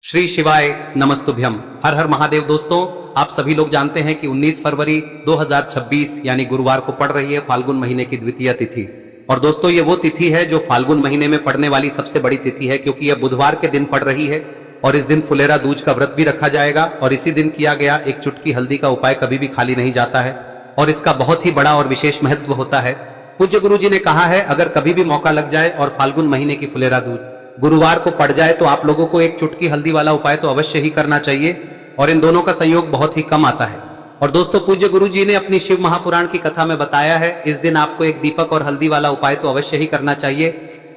श्री शिवाय नमस्तुभ्यम। हर हर महादेव। दोस्तों, आप सभी लोग जानते हैं कि 19 फरवरी 2026 यानी गुरुवार को पड़ रही है फाल्गुन महीने की द्वितीय तिथि। और दोस्तों, ये वो तिथि है जो फाल्गुन महीने में पड़ने वाली सबसे बड़ी तिथि है, क्योंकि यह बुधवार के दिन पड़ रही है। और इस दिन फुलेरा दूज का व्रत भी रखा जाएगा और इसी दिन किया गया एक चुटकी हल्दी का उपाय कभी भी खाली नहीं जाता है और इसका बहुत ही बड़ा और विशेष महत्व होता है। पूज्य गुरु जी ने कहा है, अगर कभी भी मौका लग जाए और फाल्गुन महीने की फुलेरा दूज गुरुवार को पड़ जाए तो आप लोगों को एक चुटकी हल्दी वाला उपाय तो अवश्य ही करना चाहिए और इन दोनों का संयोग बहुत ही कम आता है। और दोस्तों, पूज्य गुरु जी ने अपनी शिव महापुराण की कथा में बताया है, इस दिन आपको एक दीपक और हल्दी वाला उपाय तो अवश्य ही करना चाहिए,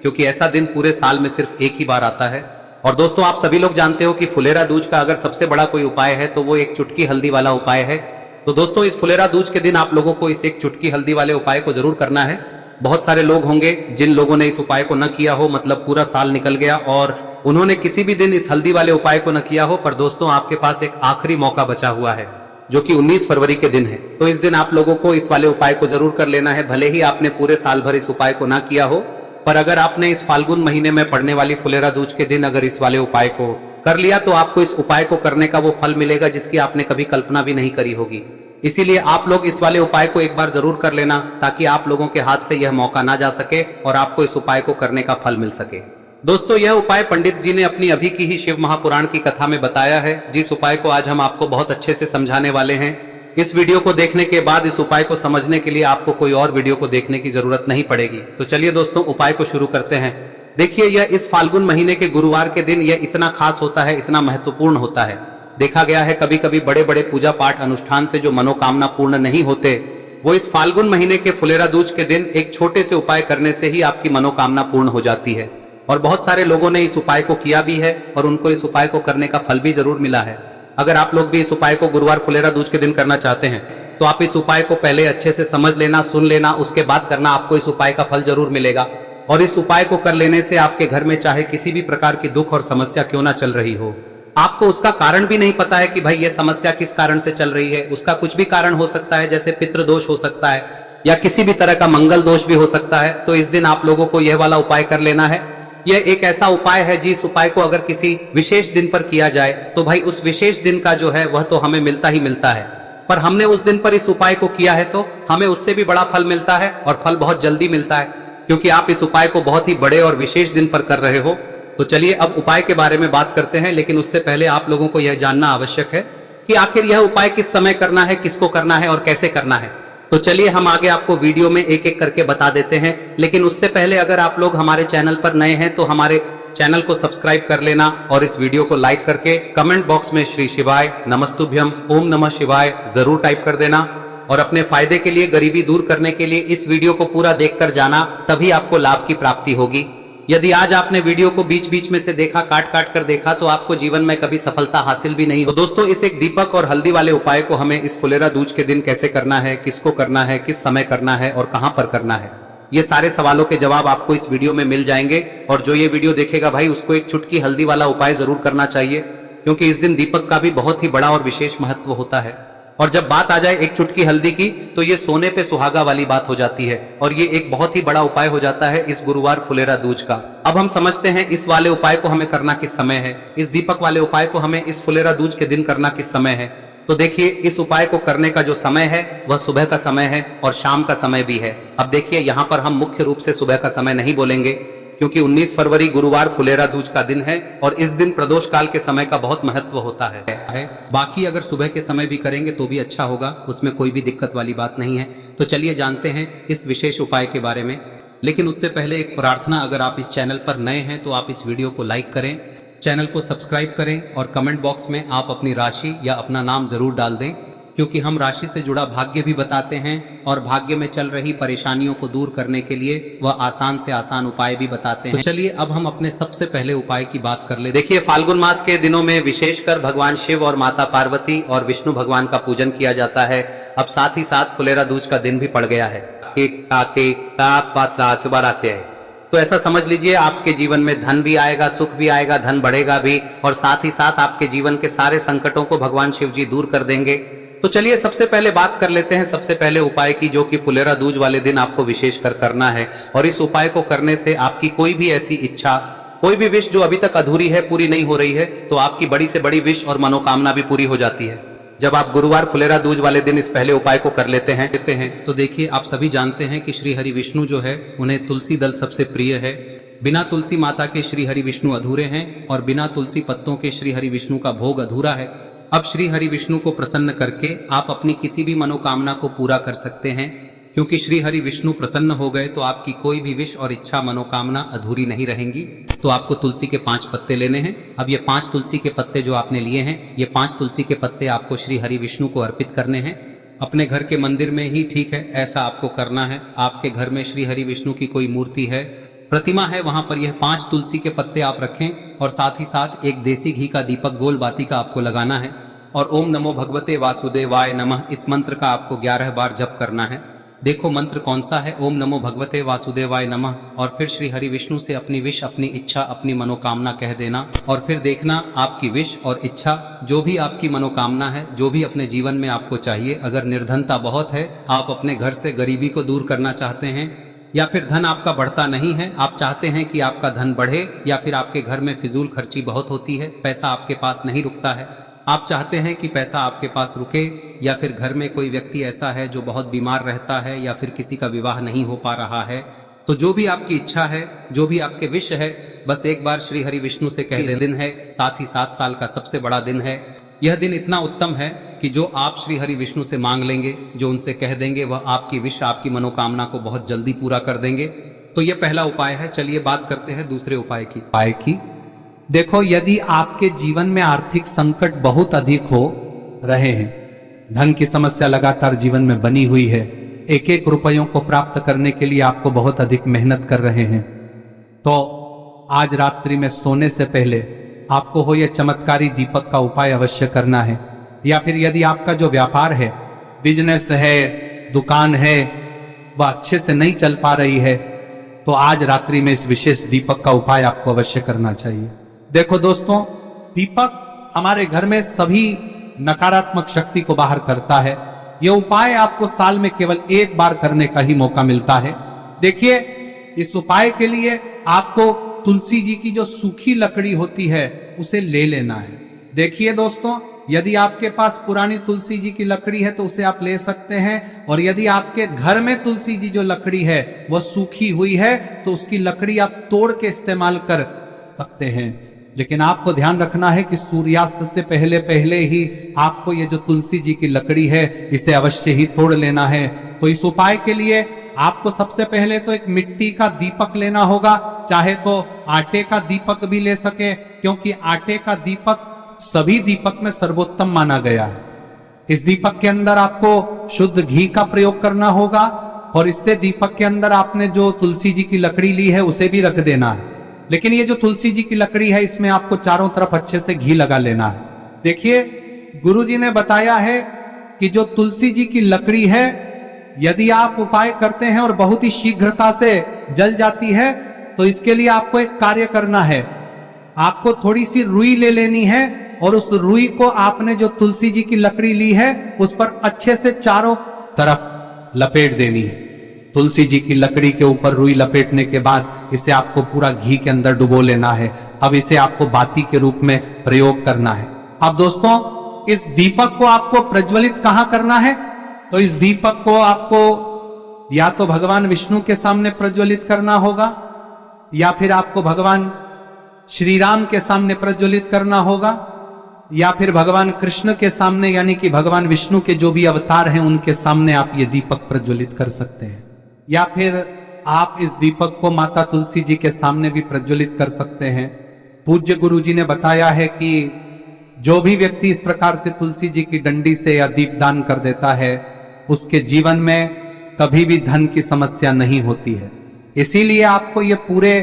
क्योंकि ऐसा दिन पूरे साल में सिर्फ एक ही बार आता है। और दोस्तों, आप सभी लोग जानते हो कि फुलेरा दूज का अगर सबसे बड़ा कोई उपाय है तो वो एक चुटकी हल्दी वाला उपाय है। तो दोस्तों, इस फुलेरा दूज के दिन आप लोगों को इस एक चुटकी हल्दी वाले उपाय को जरूर करना है। बहुत सारे लोग होंगे जिन लोगों ने इस उपाय को न किया हो, मतलब पूरा साल निकल गया और उन्होंने किसी भी दिन इस हल्दी वाले उपाय को न किया हो। पर दोस्तों, आपके पास एक आखिरी मौका बचा हुआ है जो कि 19 फरवरी के दिन है। तो इस दिन आप लोगों को इस वाले उपाय को जरूर कर लेना है, भले ही आपने पूरे साल भर इस उपाय को ना किया हो। पर अगर आपने इस फाल्गुन महीने में पड़ने वाली फुलेरा दूज के दिन अगर इस वाले उपाय को कर लिया तो आपको इस उपाय को करने का वो फल मिलेगा जिसकी आपने कभी कल्पना भी नहीं करी होगी। इसीलिए आप लोग इस वाले उपाय को एक बार जरूर कर लेना, ताकि आप लोगों के हाथ से यह मौका ना जा सके और आपको इस उपाय को करने का फल मिल सके। दोस्तों, यह उपाय पंडित जी ने अपनी अभी की ही शिव महापुराण की कथा में बताया है, जिस उपाय को आज हम आपको बहुत अच्छे से समझाने वाले हैं। इस वीडियो को देखने के बाद इस उपाय को समझने के लिए आपको कोई और वीडियो को देखने की जरूरत नहीं पड़ेगी। तो चलिए दोस्तों, उपाय को शुरू करते हैं। देखिए, यह इस फाल्गुन महीने के गुरुवार के दिन यह इतना खास होता है, इतना महत्वपूर्ण होता है। देखा गया है कभी कभी बड़े बड़े पूजा पाठ अनुष्ठान से जो मनोकामना पूर्ण नहीं होते, वो इस फाल्गुन महीने के फुलेरा दूज के दिन एक छोटे से उपाय करने से ही आपकी मनोकामना पूर्ण हो जाती है। और बहुत सारे लोगों ने इस उपाय को किया भी है और उनको इस उपाय को करने का फल भी जरूर मिला है। अगर आप लोग भी इस उपाय को गुरुवार फुलेरा दूज के दिन करना चाहते हैं तो आप इस उपाय को पहले अच्छे से समझ लेना, सुन लेना, उसके बाद करना, आपको इस उपाय का फल जरूर मिलेगा। और इस उपाय को कर लेने से आपके घर में चाहे किसी भी प्रकार की दुख और समस्या क्यों ना चल रही हो, आपको उसका कारण भी नहीं पता है कि भाई ये समस्या किस कारण से चल रही है, उसका कुछ भी कारण हो सकता है, जैसे पितृ दोष हो सकता है या किसी भी तरह का मंगल दोष भी हो सकता है। तो इस दिन आप लोगों को यह वाला उपाय कर लेना है। यह एक ऐसा उपाय है जिस उपाय को अगर किसी विशेष दिन पर किया जाए तो भाई उस विशेष दिन का जो है वह तो हमें मिलता ही मिलता है। पर हमने उस दिन पर इस उपाय को किया है तो हमें उससे भी बड़ा फल मिलता है और फल बहुत जल्दी मिलता है, क्योंकि आप इस उपाय को बहुत ही बड़े और विशेष दिन पर कर रहे हो। तो चलिए अब उपाय के बारे में बात करते हैं, लेकिन उससे पहले आप लोगों को यह जानना आवश्यक है कि आखिर यह उपाय किस समय करना है, किसको करना है और कैसे करना है। तो चलिए हम आगे आपको वीडियो में एक एक करके बता देते हैं, लेकिन उससे पहले अगर आप लोग हमारे चैनल पर नए हैं तो हमारे चैनल को सब्सक्राइब कर लेना और इस वीडियो को लाइक करके कमेंट बॉक्स में श्री शिवाय नमस्तुभ्यम ओम नमः शिवाय जरूर टाइप कर देना। और अपने फायदे के लिए, गरीबी दूर करने के लिए इस वीडियो को पूरा देखकर जाना, तभी आपको लाभ की प्राप्ति होगी। यदि आज आपने वीडियो को बीच बीच में से देखा, काट काट कर देखा, तो आपको जीवन में कभी सफलता हासिल भी नहीं हो। दोस्तों, इस एक दीपक और हल्दी वाले उपाय को हमें इस फुलेरा दूज के दिन कैसे करना है, किसको करना है, किस समय करना है और कहां पर करना है, ये सारे सवालों के जवाब आपको इस वीडियो में मिल जाएंगे। और जो ये वीडियो देखेगा भाई, उसको एक चुटकी हल्दी वाला उपाय जरूर करना चाहिए, क्योंकि इस दिन दीपक का भी बहुत ही बड़ा और विशेष महत्व होता है। और जब बात आ जाए एक चुटकी हल्दी की तो ये सोने पे सुहागा वाली बात हो जाती है और ये एक बहुत ही बड़ा उपाय हो जाता है इस गुरुवार फुलेरा दूज का। अब हम समझते हैं इस वाले उपाय को हमें करना किस समय है, इस दीपक वाले उपाय को हमें इस फुलेरा दूज के दिन करना किस समय है। तो देखिए, इस उपाय को करने का जो समय है वह सुबह का समय है और शाम का समय भी है। अब देखिए, यहाँ पर हम मुख्य रूप से सुबह का समय नहीं बोलेंगे, क्योंकि 19 फरवरी गुरुवार फुलेरा दूज का दिन है और इस दिन प्रदोष काल के समय का बहुत महत्व होता है। बाकी अगर सुबह के समय भी करेंगे तो भी अच्छा होगा, उसमें कोई भी दिक्कत वाली बात नहीं है। तो चलिए जानते हैं इस विशेष उपाय के बारे में। लेकिन उससे पहले एक प्रार्थना, अगर आप इस चैनल पर नए हैं तो आप इस वीडियो को लाइक करें, चैनल को सब्सक्राइब करें और कमेंट बॉक्स में आप अपनी राशि या अपना नाम जरूर डाल दें, क्योंकि हम राशि से जुड़ा भाग्य भी बताते हैं और भाग्य में चल रही परेशानियों को दूर करने के लिए वह आसान से आसान उपाय भी बताते हैं। तो चलिए अब हम अपने सबसे पहले उपाय की बात कर ले। देखिए, फाल्गुन मास के दिनों में विशेषकर भगवान शिव और माता पार्वती और विष्णु भगवान का पूजन किया जाता है। अब साथ ही साथ फुलेरा दूज का दिन भी पड़ गया है। तो ऐसा समझ लीजिए, आपके जीवन में धन भी आएगा, सुख भी आएगा, धन बढ़ेगा भी और साथ ही साथ आपके जीवन के सारे संकटों को भगवान शिव जी दूर कर देंगे। तो चलिए सबसे पहले बात कर लेते हैं सबसे पहले उपाय की, जो कि फुलेरा दूज वाले दिन आपको विशेषकर करना है। और इस उपाय को करने से आपकी कोई भी ऐसी इच्छा कोई भी विश जो अभी तक अधूरी है, पूरी नहीं हो रही है, तो आपकी बड़ी से बड़ी विश और मनोकामना भी पूरी हो जाती है। जब आप गुरुवार फुलेरा दूज वाले दिन इस पहले उपाय को कर लेते हैं तो देखिए, आप सभी जानते हैं कि श्री हरि विष्णु जो है उन्हें तुलसी दल सबसे प्रिय है। बिना तुलसी माता के श्री हरि विष्णु अधूरे हैं और बिना तुलसी पत्तों के श्री हरि विष्णु का भोग अधूरा है। अब श्री हरि विष्णु को प्रसन्न करके आप अपनी किसी भी मनोकामना को पूरा कर सकते हैं, क्योंकि श्री हरि विष्णु प्रसन्न हो गए तो आपकी कोई भी विश और इच्छा मनोकामना अधूरी नहीं रहेंगी। तो आपको तुलसी के 5 पत्ते लेने हैं। अब ये 5 तुलसी के पत्ते जो आपने लिए हैं, ये 5 तुलसी के पत्ते आपको श्री हरि विष्णु को अर्पित करने हैं। अपने घर के मंदिर में ही ठीक है, ऐसा आपको करना है। आपके घर में श्री हरि विष्णु की कोई मूर्ति है, प्रतिमा है, वहां पर यह 5 तुलसी के पत्ते आप रखें और साथ ही साथ एक देसी घी का दीपक गोल बाती का आपको लगाना है और ओम नमो भगवते वासुदेवाय नमः इस मंत्र का आपको 11 बार जप करना है। देखो मंत्र कौन सा है, ओम नमो भगवते वासुदेवाय नमः, और फिर श्री हरि विष्णु से अपनी विश, अपनी इच्छा, अपनी मनोकामना कह देना और फिर देखना आपकी विश और इच्छा, जो भी आपकी मनोकामना है, जो भी अपने जीवन में आपको चाहिए। अगर निर्धनता बहुत है, आप अपने घर से गरीबी को दूर करना चाहते हैं, या फिर धन आपका बढ़ता नहीं है, आप चाहते हैं कि आपका धन बढ़े, या फिर आपके घर में फिजूल खर्ची बहुत होती है, पैसा आपके पास नहीं रुकता है, आप चाहते हैं कि पैसा आपके पास रुके, या फिर घर में कोई व्यक्ति ऐसा है जो बहुत बीमार रहता है, या फिर किसी का विवाह नहीं हो पा रहा है, तो जो भी आपकी इच्छा है, जो भी आपके विश है, बस एक बार श्री हरि विष्णु से कह दें। दिन है, साथ ही 7 साल का सबसे बड़ा दिन है। यह दिन इतना उत्तम है कि जो आप श्री हरि विष्णु से मांग लेंगे, जो उनसे कह देंगे, वह आपकी विश, आपकी मनोकामना को बहुत जल्दी पूरा कर देंगे। तो यह पहला उपाय है। चलिए बात करते हैं दूसरे उपाय की। देखो, यदि आपके जीवन में आर्थिक संकट बहुत अधिक हो रहे हैं, धन की समस्या लगातार जीवन में बनी हुई है, एक एक रुपयों को प्राप्त करने के लिए आपको बहुत अधिक मेहनत कर रहे हैं, तो आज रात्रि में सोने से पहले आपको हो यह चमत्कारी दीपक का उपाय अवश्य करना है। या फिर यदि आपका जो व्यापार है, बिजनेस है, दुकान है, वह अच्छे से नहीं चल पा रही है, तो आज रात्रि में इस विशेष दीपक का उपाय आपको अवश्य करना चाहिए। देखो दोस्तों, दीपक हमारे घर में सभी नकारात्मक शक्ति को बाहर करता है। यह उपाय आपको साल में केवल 1 बार करने का ही मौका मिलता है। देखिए, इस उपाय के लिए आपको तुलसी जी की जो सूखी लकड़ी होती है उसे ले लेना है। देखिए दोस्तों, यदि आपके पास पुरानी तुलसी जी की लकड़ी है तो उसे आप ले सकते हैं, और यदि आपके घर में तुलसी जी जो लकड़ी है वह सूखी हुई है तो उसकी लकड़ी आप तोड़ के इस्तेमाल कर सकते हैं। लेकिन आपको ध्यान रखना है कि सूर्यास्त से पहले पहले ही आपको ये जो तुलसी जी की लकड़ी है इसे अवश्य ही तोड़ लेना है। तो इस उपाय के लिए आपको सबसे पहले तो एक मिट्टी का दीपक लेना होगा, चाहे तो आटे का दीपक भी ले सके, क्योंकि आटे का दीपक सभी दीपक में सर्वोत्तम माना गया है। इस दीपक के अंदर आपको शुद्ध घी का प्रयोग करना होगा, और इससे दीपक के अंदर आपने जो तुलसी जी की लकड़ी ली है उसे भी रख देना है। लेकिन ये जो तुलसी जी की लकड़ी है, इसमें आपको चारों तरफ अच्छे से घी लगा लेना है। देखिए, गुरुजी ने बताया है कि जो तुलसी जी की लकड़ी है, यदि आप उपाय करते हैं और बहुत ही शीघ्रता से जल जाती है, तो इसके लिए आपको एक कार्य करना है। आपको थोड़ी सी रुई ले लेनी है और उस रुई को आपने जो तुलसी जी की लकड़ी ली है उस पर अच्छे से चारों तरफ लपेट देनी है। तुलसी जी की लकड़ी के ऊपर रुई लपेटने के बाद इसे आपको पूरा घी के अंदर डुबो लेना है। अब इसे आपको बाती के रूप में प्रयोग करना है। अब दोस्तों, इस दीपक को आपको प्रज्वलित कहां करना है? तो इस दीपक को आपको या तो भगवान विष्णु के सामने प्रज्वलित करना होगा, या फिर आपको भगवान श्री राम के सामने प्रज्वलित करना होगा, या फिर भगवान कृष्ण के सामने, यानी कि भगवान विष्णु के जो भी अवतार हैं उनके सामने आप ये दीपक प्रज्वलित कर सकते हैं। या फिर आप इस दीपक को माता तुलसी जी के सामने भी प्रज्वलित कर सकते हैं। पूज्य गुरु जी ने बताया है कि जो भी व्यक्ति इस प्रकार से तुलसी जी की डंडी से या दीपदान कर देता है, उसके जीवन में कभी भी धन की समस्या नहीं होती है। इसीलिए आपको ये पूरे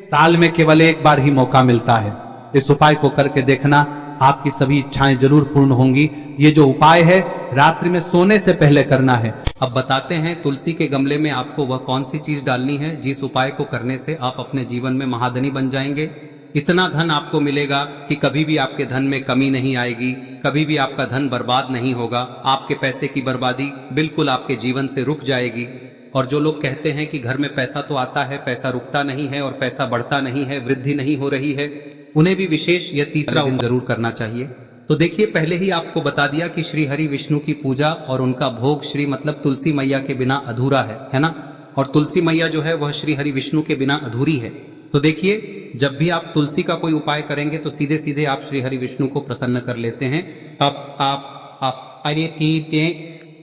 साल में केवल 1 बार ही मौका मिलता है। इस उपाय को करके देखना, आपकी सभी इच्छाएं जरूर पूर्ण होंगी। ये जो उपाय है रात्रि में सोने से पहले करना है। अब बताते हैं तुलसी के गमले में आपको वह कौन सी चीज डालनी है जिस उपाय को करने से आप अपने जीवन में महाधनी बन जाएंगे। इतना धन आपको मिलेगा कि कभी भी आपके धन में कमी नहीं आएगी, कभी भी आपका धन बर्बाद नहीं होगा। आपके पैसे की बर्बादी बिल्कुल आपके जीवन से रुक जाएगी। और जो लोग कहते हैं कि घर में पैसा तो आता है, पैसा रुकता नहीं है और पैसा बढ़ता नहीं है, वृद्धि नहीं हो रही है, उन्हें भी विशेष यह तीसरा दिन जरूर करना चाहिए। तो देखिए, पहले ही आपको बता दिया कि श्री हरि विष्णु की पूजा और उनका भोग श्री मतलब तुलसी मैया के बिना अधूरा है ना। और तुलसी मैया जो है वह श्री हरि विष्णु के बिना अधूरी है। तो देखिए, जब भी आप तुलसी का कोई उपाय करेंगे तो सीधे सीधे आप श्री हरि विष्णु को प्रसन्न कर लेते हैं।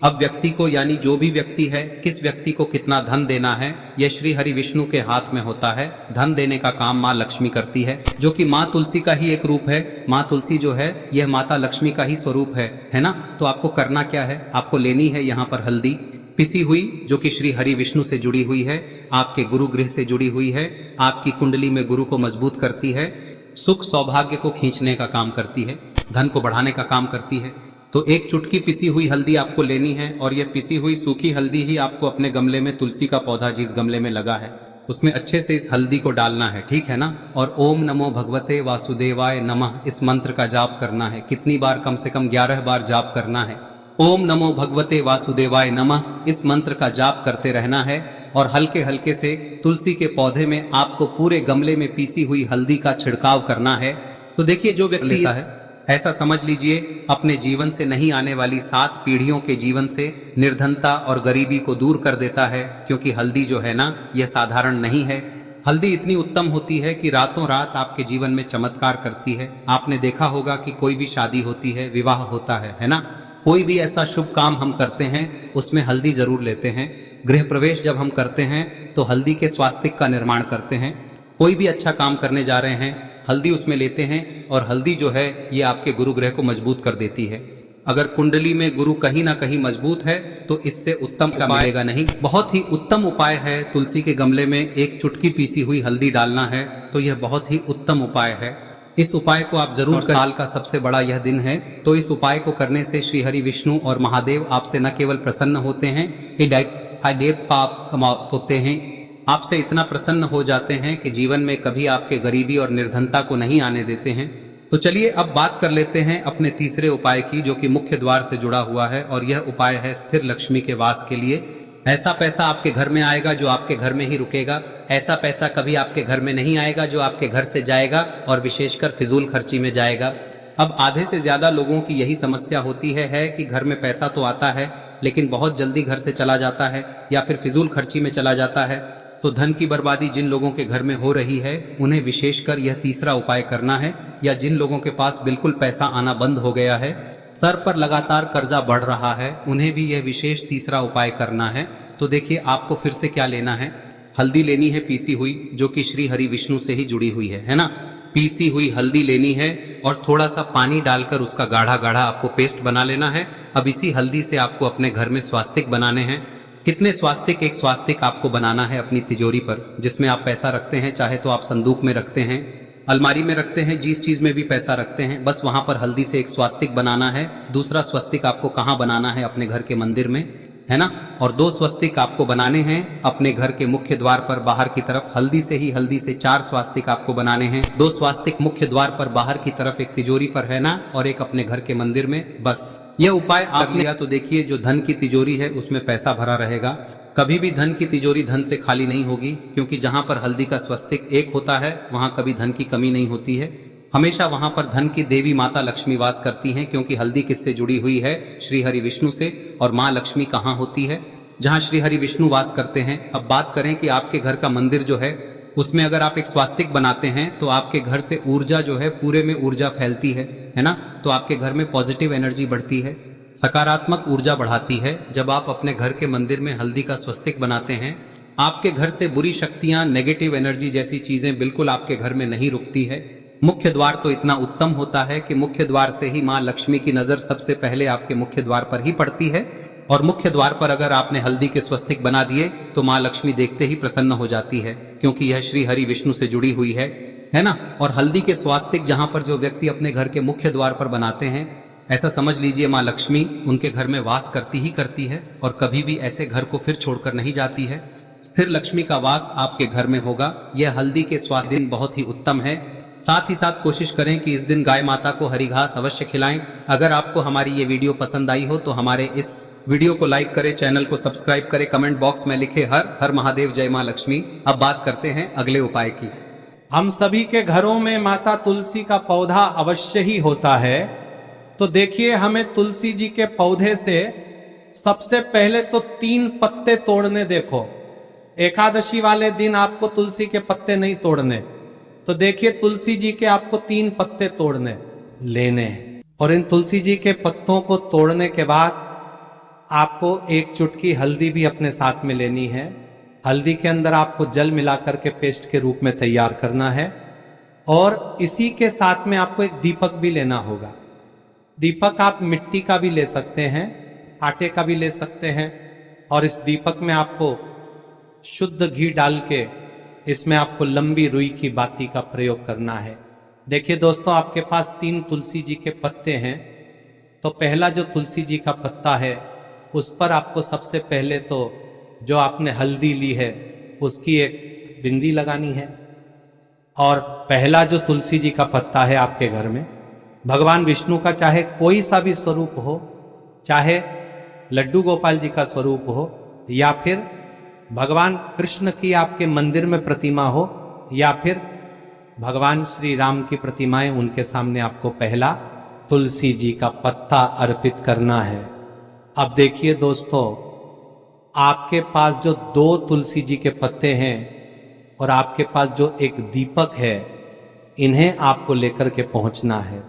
अब व्यक्ति को, यानी जो भी व्यक्ति है, किस व्यक्ति को कितना धन देना है, यह श्री हरि विष्णु के हाथ में होता है। धन देने का काम माँ लक्ष्मी करती है, जो कि माँ तुलसी का ही एक रूप है। माँ तुलसी जो है यह माता लक्ष्मी का ही स्वरूप है ना। तो आपको करना क्या है, आपको लेनी है यहाँ पर हल्दी पिसी हुई, जो कि श्री हरि विष्णु से जुड़ी हुई है, आपके गुरु गृह से जुड़ी हुई है, आपकी कुंडली में गुरु को मजबूत करती है, सुख सौभाग्य को खींचने का काम करती है, धन को बढ़ाने का काम करती है। तो एक चुटकी पिसी हुई हल्दी आपको लेनी है और यह पिसी हुई सूखी हल्दी ही आपको अपने गमले में, तुलसी का पौधा जिस गमले में लगा है उसमें अच्छे से इस हल्दी को डालना है, ठीक है ना। और ओम नमो भगवते वासुदेवाय नमः इस मंत्र का जाप करना है। कितनी बार? कम से कम 11 बार जाप करना है। ओम नमो भगवते वासुदेवाय नमः इस मंत्र का जाप करते रहना है और हल्के हल्के से तुलसी के पौधे में आपको पूरे गमले में पीसी हुई हल्दी का छिड़काव करना है। तो देखिए, जो व्यक्ति लेता है, ऐसा समझ लीजिए अपने जीवन से नहीं आने वाली 7 पीढ़ियों के जीवन से निर्धनता और गरीबी को दूर कर देता है। क्योंकि हल्दी जो है ना, यह साधारण नहीं है। हल्दी इतनी उत्तम होती है कि रातों रात आपके जीवन में चमत्कार करती है। आपने देखा होगा कि कोई भी शादी होती है, विवाह होता है ना, कोई भी ऐसा शुभ काम हम करते हैं उसमें हल्दी जरूर लेते हैं। गृह प्रवेश जब हम करते हैं तो हल्दी के स्वास्तिक का निर्माण करते हैं। कोई भी अच्छा काम करने जा रहे हैं, हल्दी उसमें लेते हैं और हल्दी जो है ये आपके गुरु ग्रह को मजबूत कर देती है। अगर कुंडली में गुरु कहीं ना कहीं मजबूत है तो इससे उत्तम का मिलेगा नहीं। बहुत ही उत्तम उपाय है, तुलसी के गमले में एक चुटकी पीसी हुई हल्दी डालना है, तो यह बहुत ही उत्तम उपाय है। इस उपाय को आप जरूर, साल का सबसे बड़ा यह दिन है, तो इस उपाय को करने से श्री हरि विष्णु और महादेव आपसे न केवल प्रसन्न होते हैं, पाप होते हैं, आपसे इतना प्रसन्न हो जाते हैं कि जीवन में कभी आपके गरीबी और निर्धनता को नहीं आने देते हैं। तो चलिए अब बात कर लेते हैं अपने तीसरे उपाय की, जो कि मुख्य द्वार से जुड़ा हुआ है और यह उपाय है स्थिर लक्ष्मी के वास के लिए। ऐसा पैसा आपके घर में आएगा जो आपके घर में ही रुकेगा। ऐसा पैसा कभी आपके घर में नहीं आएगा जो आपके घर से जाएगा और विशेषकर फिजूल खर्ची में जाएगा। अब आधे से ज्यादा लोगों की यही समस्या होती है कि घर में पैसा तो आता है लेकिन बहुत जल्दी घर से चला जाता है या फिर फिजूल खर्ची में चला जाता है। तो धन की बर्बादी जिन लोगों के घर में हो रही है उन्हें विशेषकर यह तीसरा उपाय करना है, या जिन लोगों के पास बिल्कुल पैसा आना बंद हो गया है, सर पर लगातार कर्जा बढ़ रहा है, उन्हें भी यह विशेष तीसरा उपाय करना है। तो देखिए, आपको फिर से क्या लेना है, हल्दी लेनी है पीसी हुई, जो कि श्री हरि विष्णु से ही जुड़ी हुई है ना। पीसी हुई हल्दी लेनी है और थोड़ा सा पानी डालकर उसका गाढ़ा गाढ़ा आपको पेस्ट बना लेना है। अब इसी हल्दी से आपको अपने घर में स्वास्तिक बनाने हैं। कितने स्वास्तिक? एक स्वास्तिक आपको बनाना है अपनी तिजोरी पर, जिसमें आप पैसा रखते हैं, चाहे तो आप संदूक में रखते हैं, अलमारी में रखते हैं, जिस चीज में भी पैसा रखते हैं, बस वहां पर हल्दी से एक स्वास्तिक बनाना है। दूसरा स्वस्तिक आपको कहाँ बनाना है? अपने घर के मंदिर में, है ना। और 2 स्वस्तिक आपको बनाने हैं अपने घर के मुख्य द्वार पर बाहर की तरफ। हल्दी से 4 स्वास्तिक आपको बनाने हैं। 2 स्वास्तिक मुख्य द्वार पर बाहर की तरफ, एक तिजोरी पर, है ना, और एक अपने घर के मंदिर में। बस यह उपाय आप लिया तो देखिए, जो धन की तिजोरी है उसमें पैसा भरा रहेगा। कभी भी धन की तिजोरी धन से खाली नहीं होगी, क्योंकि जहां पर हल्दी का स्वस्तिक एक होता है वहां कभी धन की कमी नहीं होती है। हमेशा वहां पर धन की देवी माता लक्ष्मी वास करती हैं, क्योंकि हल्दी किससे जुड़ी हुई है? श्री हरि विष्णु से। और माँ लक्ष्मी कहाँ होती है? जहाँ श्री हरि विष्णु वास करते हैं। अब बात करें कि आपके घर का मंदिर जो है उसमें अगर आप एक स्वास्तिक बनाते हैं तो आपके घर से ऊर्जा जो है, पूरे में ऊर्जा फैलती है ना। तो आपके घर में पॉजिटिव एनर्जी बढ़ती है, सकारात्मक ऊर्जा बढ़ाती है। जब आप अपने घर के मंदिर में हल्दी का स्वस्तिक बनाते हैं, आपके घर से बुरी शक्तियां, नेगेटिव एनर्जी जैसी चीजें बिल्कुल आपके घर में नहीं रुकती है। मुख्य द्वार तो इतना उत्तम होता है कि मुख्य द्वार से ही माँ लक्ष्मी की नजर सबसे पहले आपके मुख्य द्वार पर ही पड़ती है। और मुख्य द्वार पर अगर आपने हल्दी के स्वस्तिक बना दिए तो माँ लक्ष्मी देखते ही प्रसन्न हो जाती है, क्योंकि यह श्री हरि विष्णु से जुड़ी हुई है ना। और हल्दी के स्वास्तिक जहां पर जो व्यक्ति अपने घर के मुख्य द्वार पर बनाते हैं, ऐसा समझ लीजिए माँ लक्ष्मी उनके घर में वास करती ही करती है और कभी भी ऐसे घर को फिर छोड़कर नहीं जाती है। स्थिर लक्ष्मी का वास आपके घर में होगा। यह हल्दी के स्वास्तिक बहुत ही उत्तम है। साथ ही साथ कोशिश करें कि इस दिन गाय माता को हरी घास अवश्य खिलाएं। अगर आपको हमारी ये वीडियो पसंद आई हो तो हमारे इस वीडियो को लाइक करें, चैनल को सब्सक्राइब करें, कमेंट बॉक्स में लिखे हर हर महादेव, जय मां लक्ष्मी। अब बात करते हैं अगले उपाय की। हम सभी के घरों में माता तुलसी का पौधा अवश्य ही होता है। तो देखिए, हमें तुलसी जी के पौधे से सबसे पहले तो 3 पत्ते तोड़ने। देखो, एकादशी वाले दिन आपको तुलसी के पत्ते नहीं तोड़ने। तो देखिए, तुलसी जी के आपको 3 पत्ते तोड़ने लेने, और इन तुलसी जी के पत्तों को तोड़ने के बाद आपको 1 चुटकी हल्दी भी अपने साथ में लेनी है। हल्दी के अंदर आपको जल मिलाकर के पेस्ट के रूप में तैयार करना है, और इसी के साथ में आपको एक दीपक भी लेना होगा। दीपक आप मिट्टी का भी ले सकते हैं, आटे का भी ले सकते हैं, और इस दीपक में आपको शुद्ध घी डाल के इसमें आपको लंबी रुई की बाती का प्रयोग करना है। देखिए दोस्तों, आपके पास 3 तुलसी जी के पत्ते हैं। तो पहला जो तुलसी जी का पत्ता है उस पर आपको सबसे पहले तो जो आपने हल्दी ली है उसकी एक बिंदी लगानी है। और पहला जो तुलसी जी का पत्ता है आपके घर में, भगवान विष्णु का चाहे कोई सा भी स्वरूप हो, चाहे लड्डू गोपाल जी का स्वरूप हो, या फिर भगवान कृष्ण की आपके मंदिर में प्रतिमा हो, या फिर भगवान श्री राम की प्रतिमाएं, उनके सामने आपको पहला तुलसी जी का पत्ता अर्पित करना है। अब देखिए दोस्तों, आपके पास जो 2 तुलसी जी के पत्ते हैं और आपके पास जो एक दीपक है, इन्हें आपको लेकर के पहुंचना है।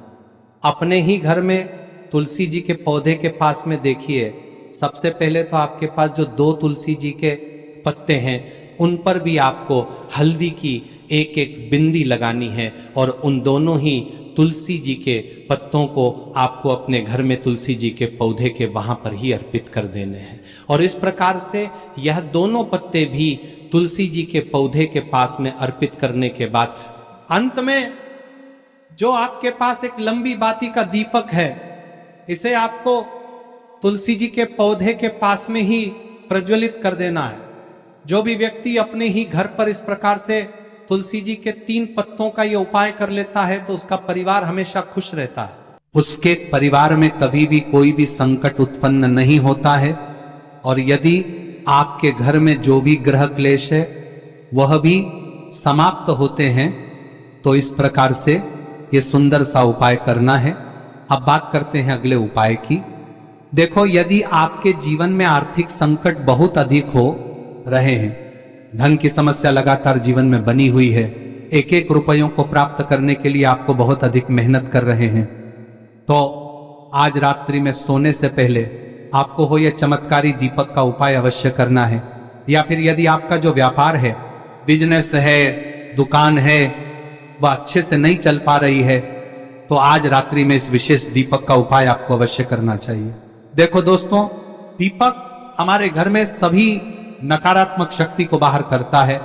अपने ही घर में तुलसी जी के पौधे के पास में देखिए, सबसे पहले तो आपके पास जो 2 तुलसी जी के पत्ते हैं उन पर भी आपको हल्दी की एक एक बिंदी लगानी है, और उन दोनों ही तुलसी जी के पत्तों को आपको अपने घर में तुलसी जी के पौधे के वहां पर ही अर्पित कर देने हैं। और इस प्रकार से यह दोनों पत्ते भी तुलसी जी के पौधे के पास में अर्पित करने के बाद अंत में जो आपके पास एक लंबी बाती का दीपक है, इसे आपको तुलसी जी के पौधे के पास में ही प्रज्वलित कर देना है। जो भी व्यक्ति अपने ही घर पर इस प्रकार से तुलसी जी के 3 पत्तों का ये उपाय कर लेता है तो उसका परिवार हमेशा खुश रहता है। उसके परिवार में कभी भी कोई भी संकट उत्पन्न नहीं होता है, और यदि आपके घर में जो भी ग्रह क्लेश है वह भी समाप्त होते हैं। तो इस प्रकार से ये सुंदर सा उपाय करना है। अब बात करते हैं अगले उपाय की। देखो, यदि आपके जीवन में आर्थिक संकट बहुत अधिक हो रहे हैं, धन की समस्या लगातार जीवन में बनी हुई है, एक एक रुपयों को प्राप्त करने के लिए आपको बहुत अधिक मेहनत कर रहे हैं, तो आज रात्रि में सोने से पहले आपको हो यह चमत्कारी दीपक का उपाय अवश्य करना है। या फिर यदि आपका जो व्यापार है, बिजनेस है, दुकान है, वह अच्छे से नहीं चल पा रही है, तो आज रात्रि में इस विशेष दीपक का उपाय आपको अवश्य करना चाहिए। देखो दोस्तों, दीपक हमारे घर में सभी नकारात्मक शक्ति को बाहर करता है,